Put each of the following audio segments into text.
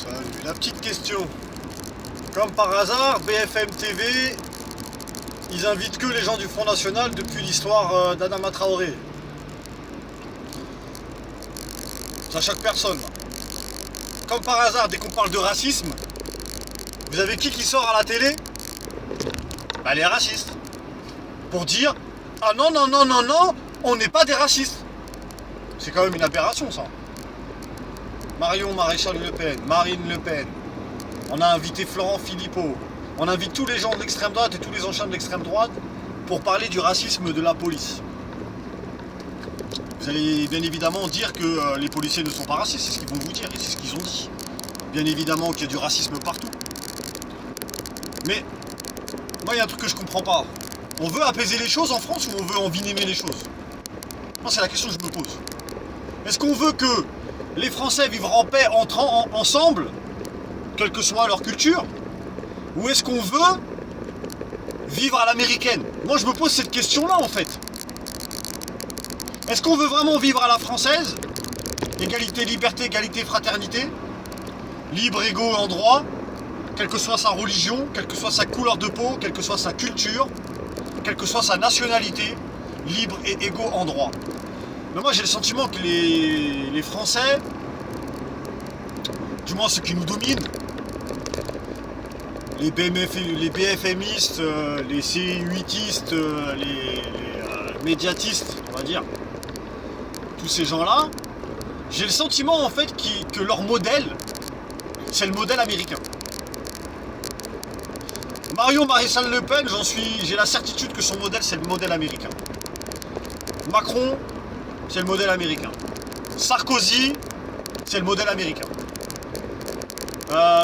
Salut. La petite question. Comme par hasard, BFM TV, ils invitent que les gens du Front National depuis l'histoire d'Adama Traoré. Ça choque personne. Comme par hasard, dès qu'on parle de racisme, vous avez qui sort à la télé? Bah les racistes. Pour dire, ah non, non, non, non, non, on n'est pas des racistes. C'est quand même une aberration ça. Marion Maréchal Le Pen, Marine Le Pen. On a invité Florent Philippot. On invite tous les gens de l'extrême droite et tous les anciens de l'extrême droite pour parler du racisme de la police. Vous allez bien évidemment dire que les policiers ne sont pas racistes, c'est ce qu'ils vont vous dire et c'est ce qu'ils ont dit. Bien évidemment qu'il y a du racisme partout. Mais moi il y a un truc que je comprends pas. On veut apaiser les choses en France ou on veut envenimer les choses? Moi c'est la question que je me pose. Est-ce qu'on veut que les Français vivent en paix ensemble, quelle que soit leur culture? Ou est-ce qu'on veut vivre à l'américaine? Moi je me pose cette question-là en fait. Est-ce qu'on veut vraiment vivre à la française? Égalité, liberté, égalité, fraternité, libre, égaux en droit, quelle que soit sa religion, quelle que soit sa couleur de peau, quelle que soit sa culture, quelle que soit sa nationalité, libre et égaux en droit. Mais moi j'ai le sentiment que les Français, du moins ceux qui nous dominent, les BFMistes, les C8istes, les médiatistes, on va dire, tous ces gens-là, j'ai le sentiment en fait que leur modèle, c'est le modèle américain. Marion Maréchal Le Pen, j'ai la certitude que son modèle c'est le modèle américain. Macron, c'est le modèle américain. Sarkozy, c'est le modèle américain.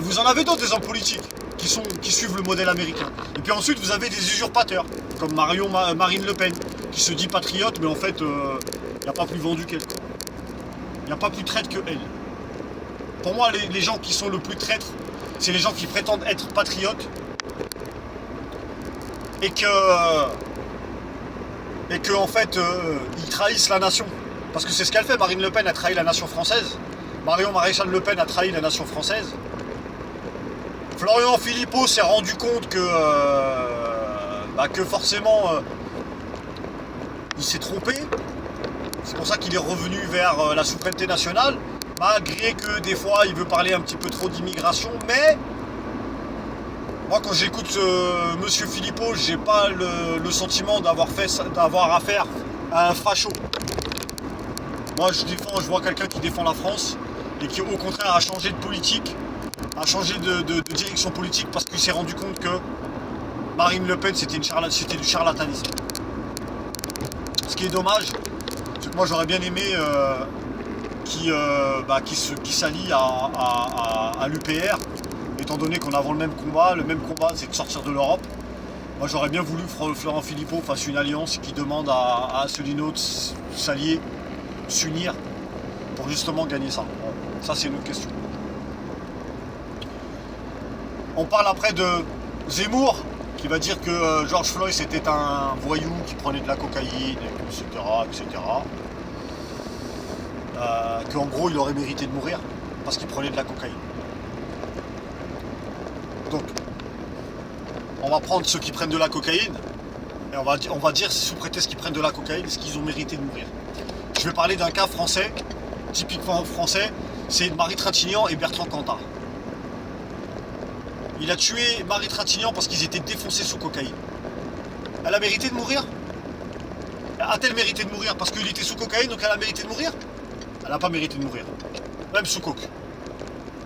Vous en avez d'autres des hommes politiques qui suivent le modèle américain. Et puis ensuite vous avez des usurpateurs, comme Marine Le Pen, qui se dit patriote, mais en fait, il n'y a pas plus vendu qu'elle. Il n'y a pas plus traître que elle. Pour moi, les gens qui sont le plus traîtres, c'est les gens qui prétendent être patriotes et que en fait, ils trahissent la nation. Parce que c'est ce qu'elle fait. Marine Le Pen a trahi la nation française. Marion Maréchal Le Pen a trahi la nation française. Florent Philippot s'est rendu compte que forcément il s'est trompé. C'est pour ça qu'il est revenu vers la souveraineté nationale, malgré que des fois il veut parler un petit peu trop d'immigration. Mais moi quand j'écoute Monsieur Philippot, j'ai pas le sentiment d'avoir affaire à un facho. Moi je vois quelqu'un qui défend la France et qui au contraire a changé de politique, a changé de direction politique parce qu'il s'est rendu compte que Marine Le Pen c'était du charlatanisme. Ce qui est dommage, c'est que moi j'aurais bien aimé qui s'allie à l'UPR, étant donné qu'on a le même combat c'est de sortir de l'Europe. Moi j'aurais bien voulu que Florent Philippot fasse une alliance qui demande à Asselineau de s'allier, s'unir pour justement gagner ça. Ça c'est une autre question. On parle après de Zemmour qui va dire que George Floyd c'était un voyou qui prenait de la cocaïne, etc. Qu'en gros il aurait mérité de mourir parce qu'il prenait de la cocaïne. Donc on va prendre ceux qui prennent de la cocaïne et on va dire sous prétexte qu'ils prennent de la cocaïne ce qu'ils ont mérité de mourir. Je vais parler d'un cas français, typiquement français, c'est Marie Trintignant et Bertrand Cantat. Il a tué Marie Trintignant parce qu'ils étaient défoncés sous cocaïne. Elle a mérité de mourir? A-t-elle mérité de mourir parce qu'il était sous cocaïne, donc elle a mérité de mourir? Elle n'a pas mérité de mourir, même sous coke.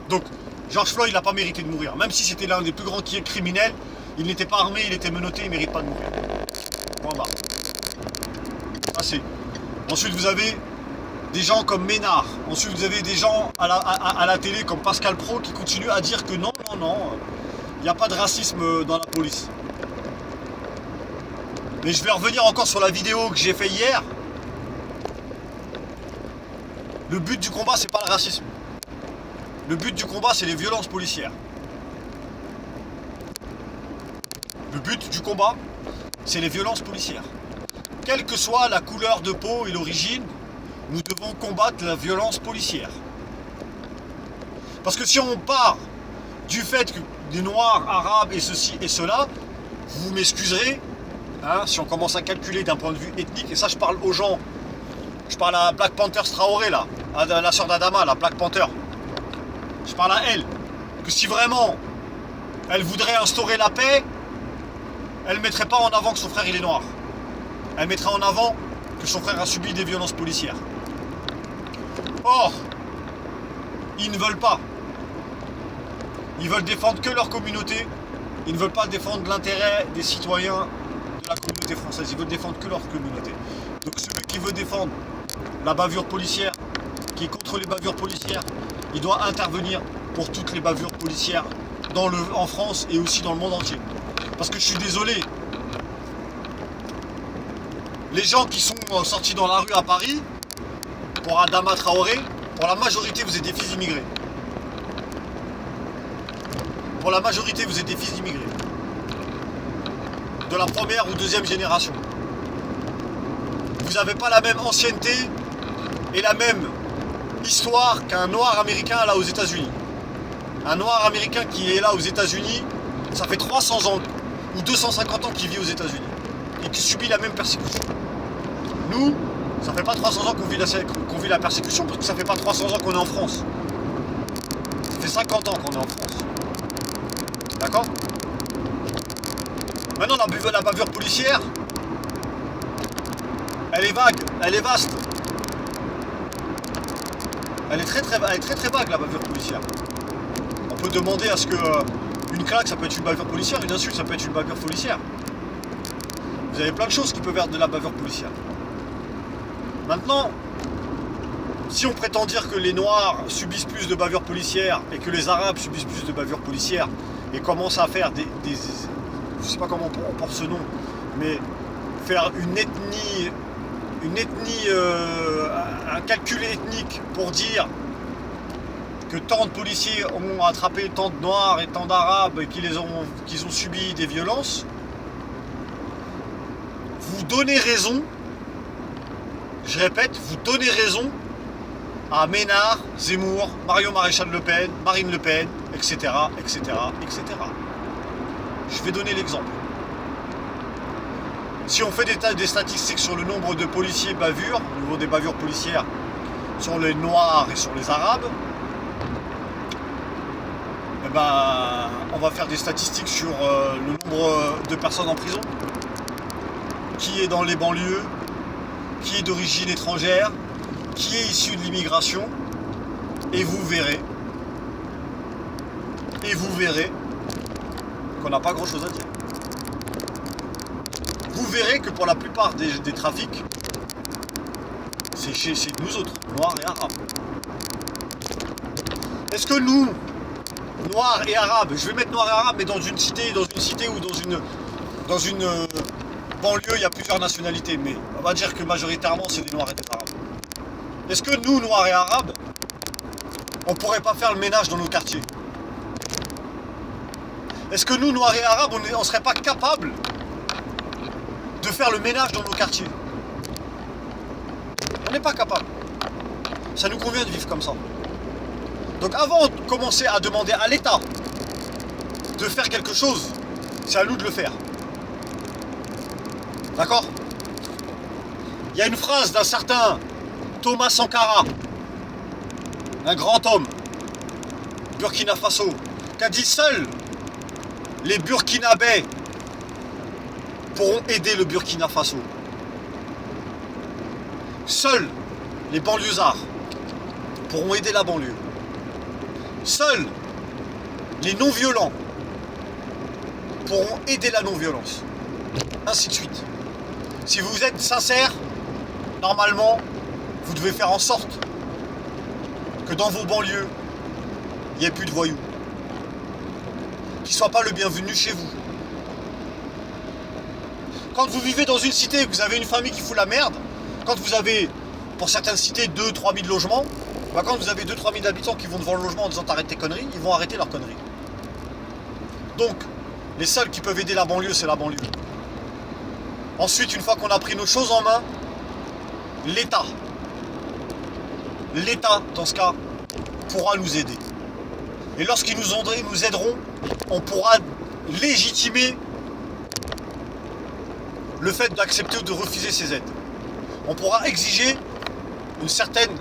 Donc, George Floyd n'a pas mérité de mourir. Même si c'était l'un des plus grands criminels, il n'était pas armé, il était menotté, il ne mérite pas de mourir. Point barre. Assez. Ensuite, vous avez des gens comme Ménard. Ensuite, vous avez des gens à la télé comme Pascal Praud qui continuent à dire que non, il n'y a pas de racisme dans la police. Mais je vais revenir encore sur la vidéo que j'ai fait hier. Le but du combat, c'est pas le racisme. Le but du combat, c'est les violences policières. Le but du combat, c'est les violences policières. Quelle que soit la couleur de peau et l'origine, nous devons combattre la violence policière. Parce que si on part du fait que des Noirs, Arabes et ceci et cela, vous m'excuserez, hein, si on commence à calculer d'un point de vue ethnique, et ça je parle aux gens, je parle à Black Panther Traoré là, à la sœur d'Adama, la Black Panther, je parle à elle, que si vraiment elle voudrait instaurer la paix, elle ne mettrait pas en avant que son frère il est noir, elle mettrait en avant que son frère a subi des violences policières. Or, ils ne veulent pas. Ils veulent défendre que leur communauté. Ils ne veulent pas défendre l'intérêt des citoyens de la communauté française. Ils veulent défendre que leur communauté. Donc celui qui veut défendre la bavure policière, qui est contre les bavures policières, il doit intervenir pour toutes les bavures policières en France et aussi dans le monde entier. Parce que je suis désolé, les gens qui sont sortis dans la rue à Paris, pour Adama Traoré, pour la majorité vous êtes des fils d'immigrés. Pour la majorité, vous êtes des fils d'immigrés. De la première ou deuxième génération. Vous n'avez pas la même ancienneté et la même histoire qu'un noir américain là aux États-Unis. Un noir américain qui est là aux États-Unis, ça fait 300 ans ou 250 ans qu'il vit aux États-Unis et qui subit la même persécution. Nous, ça fait pas 300 ans qu'on vit la persécution parce que ça fait pas 300 ans qu'on est en France. Ça fait 50 ans qu'on est en France. D'accord? Maintenant, la bavure policière, elle est vague, elle est vaste. Elle est très vague, la bavure policière. On peut demander à ce que une claque, ça peut être une bavure policière, une insulte, ça peut être une bavure policière. Vous avez plein de choses qui peuvent être de la bavure policière. Maintenant, si on prétend dire que les Noirs subissent plus de bavures policières et que les Arabes subissent plus de bavures policières, et commence à faire je ne sais pas comment on porte ce nom, mais faire un calcul ethnique pour dire que tant de policiers ont attrapé tant de Noirs et tant d'Arabes et qu'ils ont subi des violences, vous donnez raison, je répète, vous donnez raison à Ménard, Zemmour, Marion Maréchal Le Pen, Marine Le Pen, etc., etc., etc. Je vais donner l'exemple. Si on fait des statistiques sur le nombre de policiers bavures, au niveau des bavures policières sur les Noirs et sur les Arabes, eh ben, on va faire des statistiques sur le nombre de personnes en prison, qui est dans les banlieues, qui est d'origine étrangère, qui est issu de l'immigration, et vous verrez qu'on n'a pas grand chose à dire. Vous verrez que pour la plupart des trafics, c'est nous autres, Noirs et Arabes. Est-ce que nous, Noirs et Arabes, je vais mettre Noirs et Arabes, mais dans une cité ou dans une banlieue, il y a plusieurs nationalités, mais on va dire que majoritairement c'est des Noirs et des Arabes. Est-ce que nous, Noirs et Arabes, on ne pourrait pas faire le ménage dans nos quartiers? Est-ce que nous, Noirs et Arabes, on ne serait pas capable de faire le ménage dans nos quartiers? On n'est pas capable. Ça nous convient de vivre comme ça. Donc avant de commencer à demander à l'État de faire quelque chose, c'est à nous de le faire. D'accord? Il y a une phrase d'un certain Thomas Sankara, un grand homme, Burkina Faso, qui a dit: seuls les Burkinabés pourront aider le Burkina Faso. Seuls les banlieusards pourront aider la banlieue. Seuls les non-violents pourront aider la non-violence. Ainsi de suite. Si vous êtes sincère, normalement, vous devez faire en sorte que dans vos banlieues, il n'y ait plus de voyous. Qu'ils ne soient pas le bienvenu chez vous. Quand vous vivez dans une cité et que vous avez une famille qui fout la merde, quand vous avez, pour certaines cités, 2-3 000 logements, bah quand vous avez 2-3 000 habitants qui vont devant le logement en disant t'arrêtes tes conneries, ils vont arrêter leurs conneries. Donc, les seuls qui peuvent aider la banlieue, c'est la banlieue. Ensuite, une fois qu'on a pris nos choses en main, l'État, dans ce cas, pourra nous aider. Et lorsqu'ils nous aideront, on pourra légitimer le fait d'accepter ou de refuser ces aides. On pourra exiger une certaine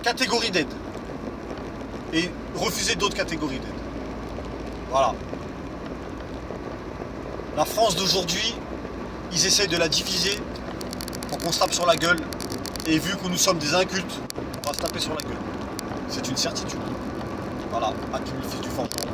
catégorie d'aide et refuser d'autres catégories d'aide. Voilà. La France d'aujourd'hui, ils essayent de la diviser pour qu'on se tape sur la gueule. Et vu que nous sommes des incultes, on va se taper sur la gueule. C'est une certitude. Voilà, Hakim le fils du forgeron.